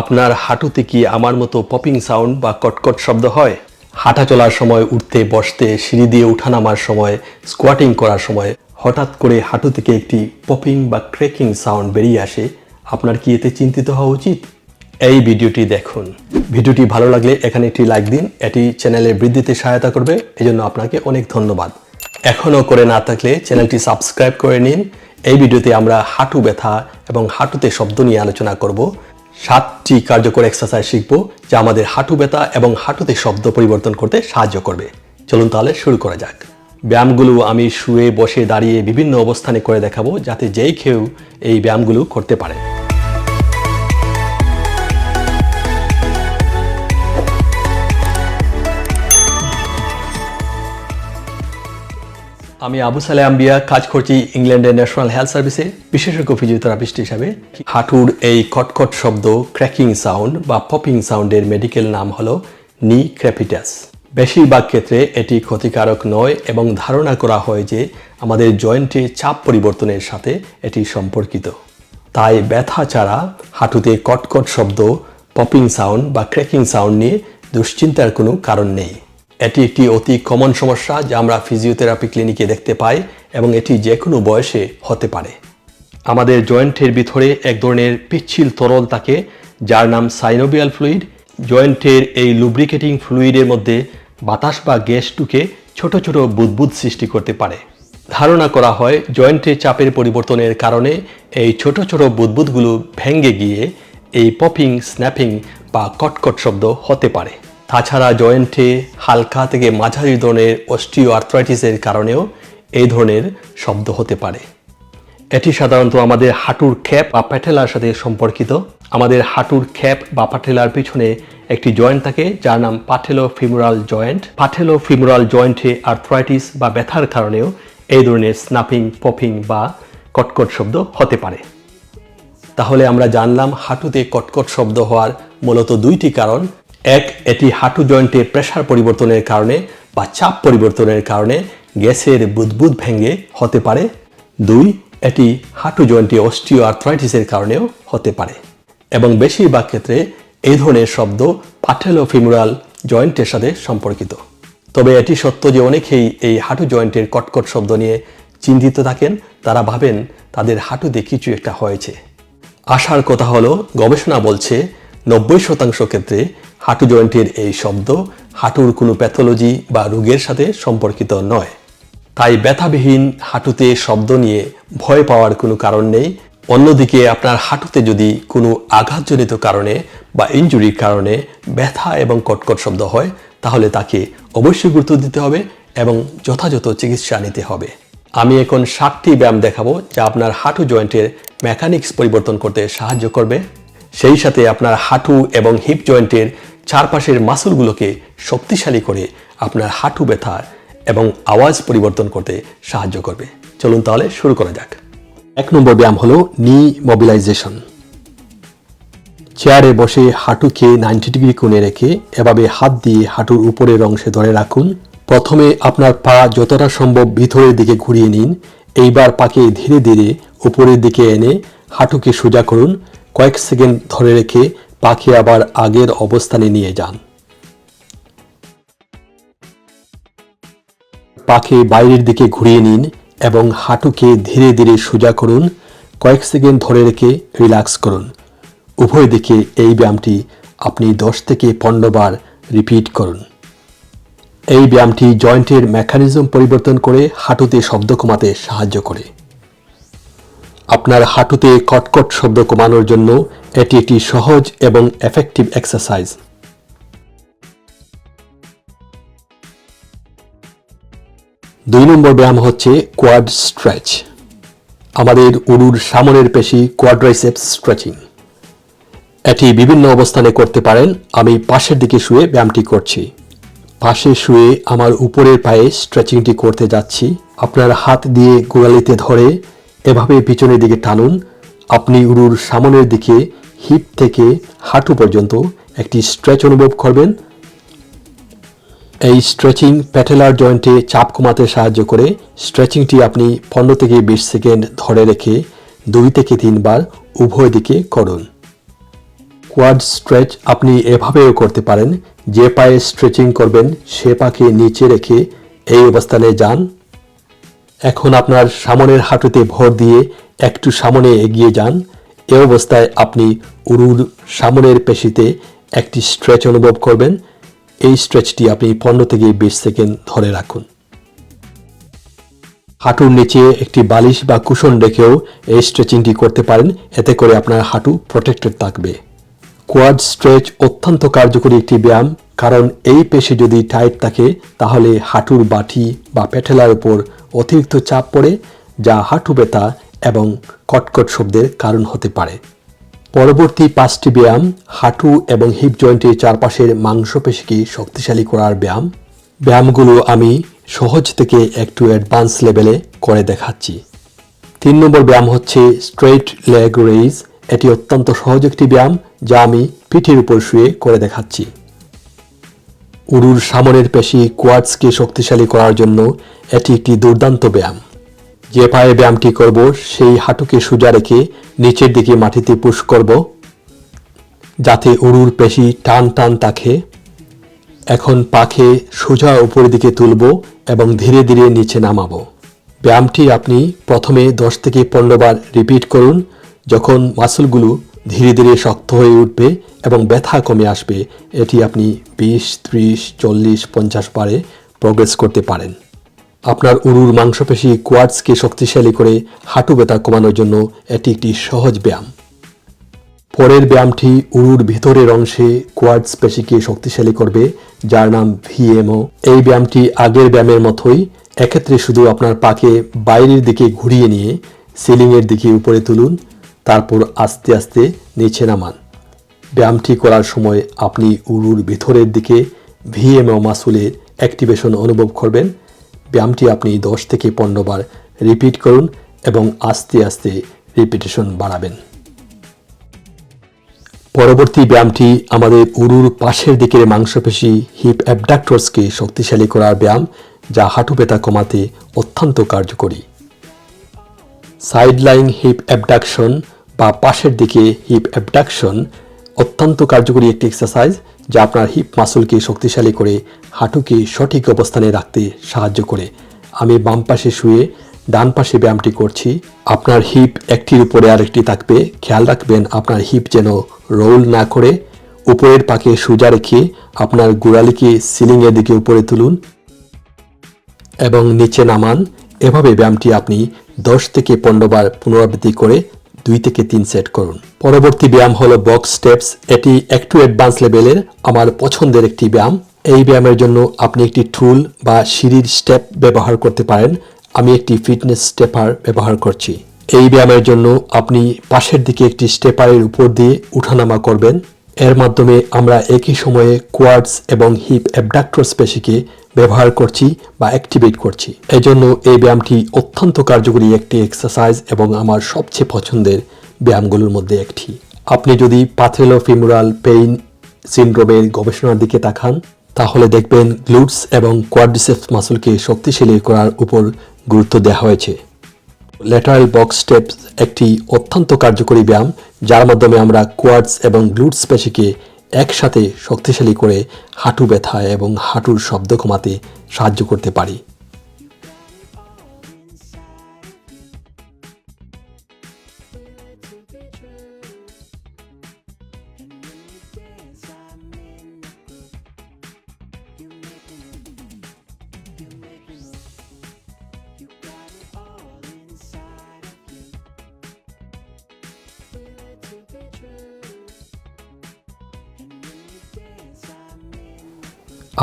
আপনার হাঁটুতে কি আমার মতো পপিং সাউন্ড বা কটকট শব্দ হয়? হাঁটা চলার সময়, উঠতে বসতে, সিঁড়ি দিয়ে উঠানামার সময়, স্কোয়াটিং করার সময় হঠাৎ করে হাঁটু থেকে একটি পপিং বা ক্র্যাকিং সাউন্ড বেরিয়ে আসে। আপনার কি এতে চিন্তিত হওয়া উচিত? এই ভিডিওটি দেখুন। ভিডিওটি ভালো লাগলে এখানে একটি লাইক দিন, এটি চ্যানেলের বৃদ্ধিতে সহায়তা করবে, এজন্য আপনাকে অনেক ধন্যবাদ। এখনও করে না থাকলে চ্যানেলটি সাবস্ক্রাইব করে নিন। এই ভিডিওতে আমরা হাঁটু ব্যথা এবং হাঁটুতে শব্দ নিয়ে আলোচনা করব। 7টি কার্যকর এক্সারসাইজ শিখব যা আমাদের হাঁটু ব্যথা এবং হাঁটুতে শব্দ পরিবর্তন করতে সাহায্য করবে। চলুন তাহলে শুরু করা যাক। ব্যায়ামগুলো আমি শুয়ে, বসে, দাঁড়িয়ে বিভিন্ন অবস্থানে করে দেখাবো, যাতে যেই কেউ এই ব্যায়ামগুলো করতে পারে। আমি আবু সালে আম্বিয়া, কাজ করছি ইংল্যান্ডের ন্যাশনাল হেলথ সার্ভিসে বিশেষজ্ঞ ফিজিওথেরাপিস্ট হিসাবে। হাঁটুর এই কটকট শব্দ, ক্র্যাকিং সাউন্ড বা পপিং সাউন্ডের মেডিকেল নাম হলো নি ক্র্যাপিটাস। বেশিরভাগ ক্ষেত্রে এটি ক্ষতিকারক নয় এবং ধারণা করা হয় যে আমাদের জয়েন্টে চাপ পরিবর্তনের সাথে এটি সম্পর্কিত। তাই ব্যথা ছাড়া হাঁটুতে কটকট শব্দ, পপিং সাউন্ড বা ক্র্যাকিং সাউন্ড নিয়ে দুশ্চিন্তার কোনো কারণ নেই। এটি একটি অতি কমন সমস্যা যা আমরা ফিজিওথেরাপি ক্লিনিকে দেখতে পাই এবং এটি যে কোনো বয়সে হতে পারে। আমাদের জয়েন্টের ভিতরে এক ধরনের পিচ্ছিল তরল থাকে যার নাম সাইনোভিয়াল ফ্লুইড। জয়েন্টের এই লুব্রিকেটিং ফ্লুইডের মধ্যে বাতাস বা গ্যাস ঢুকে ছোট ছোট বুদবুদ সৃষ্টি করতে পারে। ধারণা করা হয় জয়েন্টে চাপের পরিবর্তনের কারণে এই ছোট ছোট বুদবুদগুলো ভেঙে গিয়ে এই পপিং, স্ন্যাপিং বা কটকট শব্দ হতে পারে। তাছাড়া জয়েন্টে হালকা থেকে মাঝারি ধরনের অস্টিও আর্থ্রাইটিসের কারণেও এই ধরনের শব্দ হতে পারে। এটি সাধারণত আমাদের হাঁটুর খ্যাপ বা প্যাটেলার সাথে সম্পর্কিত। আমাদের হাঁটুর খ্যাপ বা প্যাটেলার পিছনে একটি জয়েন্ট থাকে যার নাম পাটেলোফিমোরাল জয়েন্ট। পাটেলোফিমোরাল জয়েন্টে আর্থ্রাইটিস বা ব্যথার কারণেও এই ধরনের স্ন্যাপিং, পপিং বা কটকট শব্দ হতে পারে। তাহলে আমরা জানলাম হাঁটুতে কটকট শব্দ হওয়ার মূলত দুইটি কারণ। এক, এটি হাঁটু জয়েন্টে প্রেসার পরিবর্তনের কারণে বা চাপ পরিবর্তনের কারণে গ্যাসের বুদবুদ ভেঙে হতে পারে। 2, এটি হাঁটু জয়েন্টে অস্টিও আর্থ্রাইটিসের কারণেও হতে পারে এবং বেশিরভাগ ক্ষেত্রে এই ধরনের শব্দ পাটেলোফিমোরাল জয়েন্টের সাথে সম্পর্কিত। তবে এটি সত্য যে অনেকেই এই হাঁটু জয়েন্টের কটকট শব্দ নিয়ে চিন্তিত থাকেন। তারা ভাবেন তাদের হাঁটুতে কিছু একটা হয়েছে। আশার কথা হলো, গবেষণা বলছে 90% ক্ষেত্রে হাঁটু জয়েন্টের এই শব্দ হাঁটুর কোনো প্যাথোলজি বা রোগের সাথে সম্পর্কিত নয়। তাই ব্যথাবিহীন হাঁটুতে শব্দ নিয়ে ভয় পাওয়ার কোনো কারণ নেই। অন্যদিকে আপনার হাঁটুতে যদি কোনো আঘাতজনিত কারণে বা ইনজুরির কারণে ব্যথা এবং কটকট শব্দ হয়, তাহলে তাকে অবশ্যই গুরুত্ব দিতে হবে এবং যথাযথ চিকিৎসা নিতে হবে। আমি এখন 7টি ব্যায়াম দেখাবো যা আপনার হাঁটু জয়েন্টের মেকানিক্স পরিবর্তন করতে সাহায্য করবে। সেই সাথে আপনার হাঁটু এবং হিপ জয়েন্টের চারপাশের মাসলগুলোকে শক্তিশালী করে আপনার হাঁটু ব্যথা এবং আওয়াজ পরিবর্তন করতে সাহায্য করবে। চলুন তাহলে শুরু করা যাক। 1 নম্বর ব্যায়াম হলো নি মোবিলাইজেশন। চেয়ারে বসে হাঁটুকে 90 ডিগ্রি কোণে রেখে এভাবে হাত দিয়ে হাঁটুর উপরের অংশে ধরে রাখুন। প্রথমে আপনার পা যতটা সম্ভব ভিতরের দিকে ঘুরিয়ে নিন। এইবার পাকে ধীরে ধীরে উপরের দিকে এনে হাঁটুকে সোজা করুন। কয়েক সেকেন্ড ধরে রেখে পাকে আবার আগের অবস্থানে নিয়ে যান। পাকে বাইরের দিকে ঘুরিয়ে নিন এবং হাঁটুকে ধীরে ধীরে সোজা করুন। কয়েক সেকেন্ড ধরে রেখে রিল্যাক্স করুন। উভয় দিকে এই ব্যায়ামটি আপনি 10 থেকে 15 বার রিপিট করুন। এই ব্যায়ামটি জয়েন্টের মেকানিজম পরিবর্তন করে হাঁটুতে শব্দ কমাতে সাহায্য করে। আপনার হাঁটুতে কটকট শব্দ কমানোর জন্য এটি একটি সহজ এবং এফেক্টিভ এক্সারসাইজ। 2 নম্বর ব্যায়াম হচ্ছে কোয়াড স্ট্রেচ। আমাদের উরুর সামনের পেশি কোয়াড্রাইসেপস স্ট্রেচিং। এটি বিভিন্ন অবস্থানে করতে পারেন। আমি পাশের দিকে শুয়ে ব্যায়ামটি করছি। পাশে শুয়ে আমার উপরের পায়ে স্ট্রেচিংটি করতে যাচ্ছি। আপনার হাত দিয়ে গোড়ালিতে ধরে এভাবে পিছনের দিকে টানুন। আপনি উরুর সামনের দিকে হিপ থেকে হাঁটু পর্যন্ত একটি স্ট্রেচ অনুভব করবেন। এই স্ট্রেচিং প্যাটেলার জয়েন্টে চাপ কমাতে সাহায্য করে। স্ট্রেচিংটি আপনি 15 থেকে 20 সেকেন্ড ধরে রেখে 2 থেকে 3 বার উভয় দিকে করুন। কোয়াড স্ট্রেচ আপনি এভাবেও করতে পারেন, যে পায়ে স্ট্রেচিং করবেন সে পাকে নিচে রেখে এই অবস্থানে যান। এখন আপনার সামনের হাঁটুতে ভর দিয়ে একটু সামনে এগিয়ে যান। এই অবস্থায় আপনি উরুর সামনের পেশিতে একটি স্ট্রেচ অনুভব করবেন। এই স্ট্রেচটি আপনি 15 থেকে 20 সেকেন্ড ধরে রাখুন। হাঁটুর নিচে একটি বালিশ বা কুশন রেখেও এই স্ট্রেচিংটি করতে পারেন, এতে করে আপনার হাঁটু প্রোটেক্টেড থাকবে। কোয়াড স্ট্রেচ অত্যন্ত কার্যকরী একটি ব্যায়াম, কারণ এই পেশি যদি টাইট থাকে তাহলে হাঁটুর বাটি বা প্যাটেলার উপর অতিরিক্ত চাপ পড়ে, যা হাঁটু ব্যথা এবং কটকট শব্দের কারণ হতে পারে। পরবর্তী 5টি ব্যায়াম হাঁটু এবং হিপ জয়েন্টের চারপাশের মাংসপেশিকে শক্তিশালী করার ব্যায়াম। ব্যায়ামগুলো আমি সহজ থেকে একটু অ্যাডভান্স লেভেলে করে দেখাচ্ছি। 3 নম্বর ব্যায়াম হচ্ছে স্ট্রেইট লেগ রেইজ। এটি অত্যন্ত সহজ একটি ব্যায়াম, যা আমি পিঠের উপর শুয়ে করে দেখাচ্ছি। উরুর সামনের পেশি কোয়াডসকে শক্তিশালী করার জন্য এটি একটি দুর্দান্ত ব্যায়াম। যে পায়ে ব্যায়ামটি করব সেই হাঁটুকে সোজা রেখে নিচের দিকে মাটিতে পুশ করব, যাতে উরুর পেশি টান টান থাকে। এখন পাকে সোজা উপরের দিকে তুলব এবং ধীরে ধীরে নিচে নামাবো। ব্যায়ামটি আপনি প্রথমে 10 থেকে 15 বার রিপিট করুন। যখন মাসলগুলো ধীরে ধীরে শক্ত হয়ে উঠবে এবং ব্যথা কমে আসবে, এটি আপনি 20, 30, 40, 50 বারে প্রোগ্রেস করতে পারেন। আপনার উরুর মাংসপেশি কোয়াডসকে শক্তিশালী করে হাঁটু ব্যথা কমানোর জন্য এটি একটি সহজ ব্যায়াম। পরের ব্যায়ামটি উরুর ভিতরের অংশে কোয়াডস পেশিকে শক্তিশালী করবে, যার নাম ভিএমও। এই ব্যায়ামটি আগের ব্যায়ামের মতোই, এক্ষেত্রে শুধু আপনার পাকে বাইরের দিকে ঘুরিয়ে নিয়ে সিলিংয়ের দিকে উপরে তুলুন, তারপর আস্তে আস্তে নিচে নামান। ব্যায়ামটি করার সময় আপনি উরুর ভিতরের দিকে ভিএমও মাসুলের অ্যাক্টিভেশন অনুভব করবেন। ব্যায়ামটি আপনি 10 থেকে 15 বার রিপিট করুন এবং আস্তে আস্তে রিপিটেশন বাড়াবেন। পরবর্তী ব্যায়ামটি আমাদের উরুর পাশের দিকের মাংসপেশি হিপ অ্যাবডাক্টরসকে শক্তিশালী করার ব্যায়াম, যা হাঁটু ব্যথা কমাতে অত্যন্ত কার্যকরী। সাইডলাইন হিপ অ্যাবডাকশন বা পাশের দিকে হিপ অ্যাবডাকশন অত্যন্ত কার্যকরী একটি এক্সারসাইজ, যা আপনার হিপ মাসলকে শক্তিশালী করে হাঁটুকে সঠিক অবস্থানে রাখতে সাহায্য করে। আমি বাম পাশে শুয়ে ডান পাশে ব্যায়ামটি করছি। আপনার হিপ একটির উপরে আরেকটি থাকবে। খেয়াল রাখবেন আপনার হিপ যেন রোল না করে। উপরের পাকে সোজা রেখে আপনার গোড়ালিকে সিলিংয়ের দিকে উপরে তুলুন এবং নিচে নামান। এভাবে ব্যায়ামটি আপনি 10 থেকে 15 বার পুনরাবৃত্তি করে 2 থেকে 3 সেট করুন। পরবর্তী ব্যায়াম হলো বক্স স্টেপস। এটি একটু অ্যাডভান্স লেভেলের, আমার পছন্দের একটি ব্যায়াম। এই ব্যায়ামের জন্য আপনি একটি টুল বা সিঁড়ির স্টেপ ব্যবহার করতে পারেন। আমি একটি ফিটনেস স্টেপার ব্যবহার করছি। এই ব্যায়ামের জন্য আপনি পাশের দিকে একটি স্টেপারের উপর দিয়ে উঠানামা করবেন। এর মাধ্যমে আমরা একই সময়ে কোয়াডস এবং হিপ অ্যাবডাক্টরস পেশিকে ব্যবহার করছি বা অ্যাক্টিভেট করছি। এজন্য এই ব্যায়ামটি অত্যন্ত কার্যকরী একটি এক্সারসাইজ এবং আমার সবচেয়ে পছন্দের ব্যায়ামগুলোর মধ্যে একটি। আপনি যদি প্যাথেলোফিমোরাল পেইন সিনড্রোমের গবেষণার দিকে তাকান, তাহলে দেখবেন গ্লুটস এবং কোয়াড্রিসেপস মাসলকে শক্তিশালী করার উপর গুরুত্ব দেওয়া হয়েছে। ল্যাটারাল বক্স স্টেপস একটি অত্যন্ত কার্যকরী ব্যায়াম, যার মাধ্যমে আমরা কোয়াডস এবং গ্লুটস পেশিকে একসাথে শক্তিশালী করে হাঁটু ব্যথা এবং হাঁটুর শব্দ কমাতে সাহায্য করতে পারি।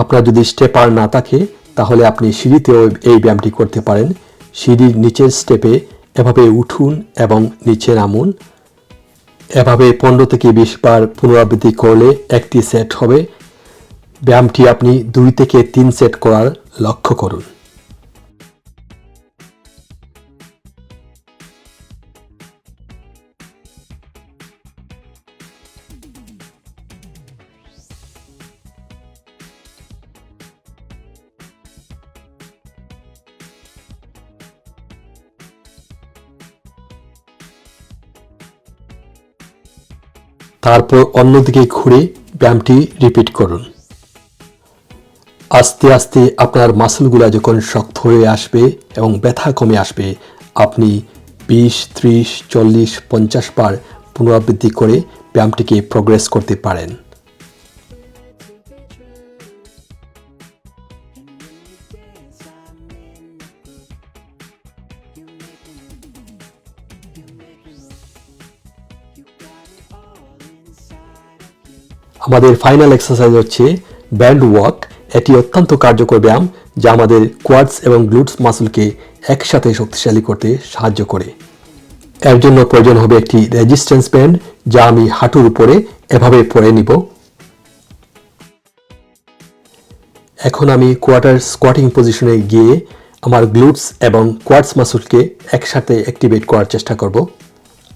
আপনার যদি স্টেপার না থাকে তাহলে আপনি সিঁড়িতেও এই ব্যায়ামটি করতে পারেন। সিঁড়ির নিচের স্টেপে এভাবে উঠুন এবং নিচে নামুন। এভাবে 15 থেকে 20 বার পুনরাবৃত্তি করলে একটি সেট হবে। ব্যায়ামটি আপনি 2 থেকে 3 সেট করার লক্ষ্য করুন। তারপর অন্যদিকে ঘুরে ব্যায়ামটি রিপিট করুন। আস্তে আস্তে আপনার মাসলগুলো যখন শক্ত হয়ে আসবে এবং ব্যথা কমে আসবে, আপনি 20, 30, 40, 50 বার পুনরাবৃত্তি করে ব্যায়ামটিকে প্রোগ্রেস করতে পারেন। আমাদের ফাইনাল এক্সারসাইজ হচ্ছে ব্যান্ড ওয়াক। এটি অত্যন্ত কার্যকর ব্যায়াম যা আমাদের কোয়াডস এবং গ্লুটস মাসলকে একসাথে শক্তিশালী করতে সাহায্য করে। এর জন্য প্রয়োজন হবে একটি রেজিস্ট্যান্স ব্যান্ড, যা আমি হাঁটুর উপরে এভাবে পরে নিব। এখন আমি কোয়ার্টার স্কোয়াটিং পজিশনে গিয়ে আমার গ্লুটস এবং কোয়াডস মাসলকে একসাথে অ্যাক্টিভেট করার চেষ্টা করব।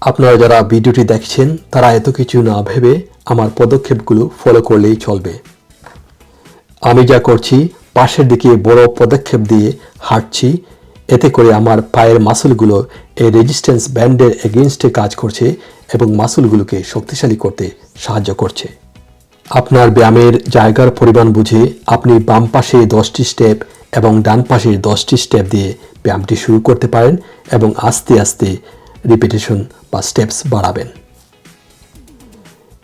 আপনারা যারা ভিডিওটি দেখছেন তারা এত কিছু না ভেবে আমার পদক্ষেপগুলো ফলো করলেই চলবে। আমি যা করছি, পাশের দিকে বড় পদক্ষেপ দিয়ে হাঁটছি, এতে করে আমার পায়ের মাসলগুলো এই রেজিস্ট্যান্স ব্যান্ডের এগেইনস্টে কাজ করছে এবং মাসলগুলোকে শক্তিশালী করতে সাহায্য করছে। আপনার ব্যায়ামের জায়গার পরিমাণ বুঝে আপনি বাম পাশে 10টি স্টেপ এবং ডান পাশে 10টি স্টেপ দিয়ে ব্যায়ামটি শুরু করতে পারেন এবং আস্তে আস্তে রিপিটেশন বা স্টেপস বাড়াবেন।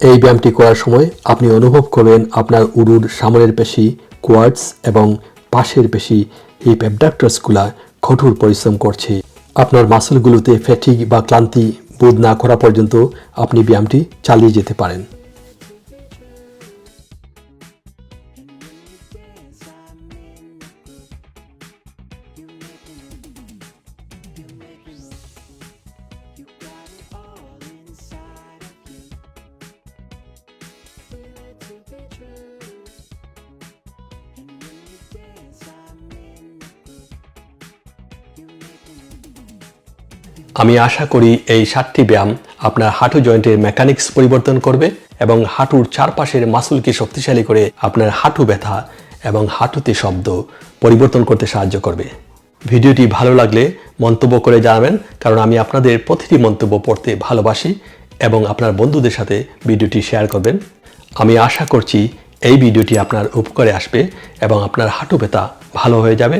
এই ব্যায়ামটি করার সময় আপনি অনুভব করবেন আপনার উরুর সামনের পেশি, কোয়াডস এবং পাশের পেশি, হিপ অ্যাবডাক্টরসগুলা কঠোর পরিশ্রম করছে। আপনার মাসলগুলোতে ফ্যাটিগ বা ক্লান্তি বোধ না করা পর্যন্ত আপনি ব্যায়ামটি চালিয়ে যেতে পারেন। আমি আশা করি এই 7টি ব্যায়াম আপনার হাঁটু জয়েন্টের মেকানিক্স পরিবর্তন করবে এবং হাঁটুর চারপাশের মাসলকে শক্তিশালী করে আপনার হাঁটু ব্যথা এবং হাঁটুতে শব্দ পরিবর্তন করতে সাহায্য করবে। ভিডিওটি ভালো লাগলে মন্তব্য করে জানাবেন, কারণ আমি আপনাদের প্রতিটি মন্তব্য পড়তে ভালোবাসি, এবং আপনার বন্ধুদের সাথে ভিডিওটি শেয়ার করবেন। আমি আশা করছি এই ভিডিওটি আপনার উপকারে আসবে এবং আপনার হাঁটু ব্যথা ভালো হয়ে যাবে।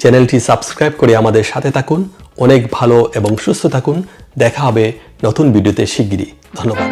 চ্যানেলটি সাবস্ক্রাইব করে আমাদের সাথে থাকুন। অনেক ভালো এবং সুস্থ থাকুন। দেখা হবে নতুন ভিডিওতে শিগগিরই। ধন্যবাদ।